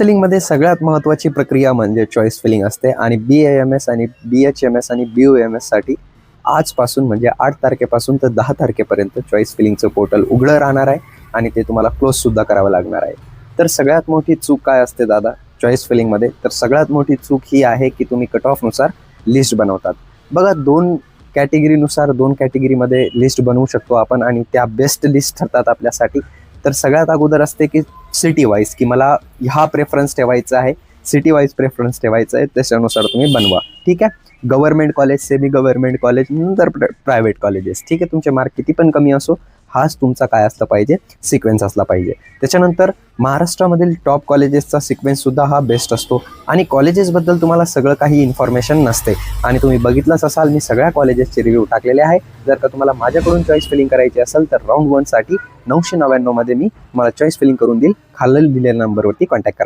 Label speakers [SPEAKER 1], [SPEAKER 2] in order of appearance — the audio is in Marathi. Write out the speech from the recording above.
[SPEAKER 1] फिलिंगमध्ये सगळ्यात महत्त्वाची प्रक्रिया म्हणजे चॉईस फिलिंग असते आणि BAMS आणि BHMS आणि BUMS साठी आजपासून म्हणजे 8 तारखेपासून तर 10 तारखेपर्यंत चॉईस फिलिंगचं पोर्टल उघडं राहणार आहे आणि ते तुम्हाला क्लोजसुद्धा करावं लागणार आहे. तर सगळ्यात मोठी चूक काय असते दादा चॉईस फिलिंगमध्ये? तर सगळ्यात मोठी चूक ही आहे की तुम्ही कट ऑफनुसार लिस्ट बनवतात. बघा 2 कॅटेगरीनुसार 2 कॅटेगरीमध्ये लिस्ट बनवू शकतो आपण आणि त्या बेस्ट लिस्ट ठरतात आपल्यासाठी. तर सगळ्यात अगोदर असते की सिटी वाईज की मला हा प्रेफरन्स ठेवायचा आहे, सिटी वाईज प्रेफरन्स ठेवायचा आहे, त्याच्यानुसार तुम्ही बनवा. ठीक आहे. Government college, semi government college, नंतर प्रायव्हेट कॉलेजेस. ठीक आहे. तुमचे मार्क किती पण कमी असो, हाच तुमचा काय असला पाहिजे, सिक्वेन्स असला पाहिजे. त्याच्यानंतर महाराष्ट्रामधील टॉप कॉलेजेसचा सिक्वेन्ससुद्धा हा बेस्ट असतो आणि कॉलेजेसबद्दल तुम्हाला सगळं काही इन्फॉर्मेशन नसते आणि तुम्ही बघितलंच असाल मी सगळ्या कॉलेजेसचे रिव्ह्यू टाकलेले आहे. जर का तुम्हाला माझ्याकडून चॉईस फिलिंग करायची असेल तर राऊंड 1 साठी 999 मध्ये मी मला चॉईस फिलिंग करून देईल. खाली दिलेल्या नंबरवरती कॉन्टॅक्ट करा.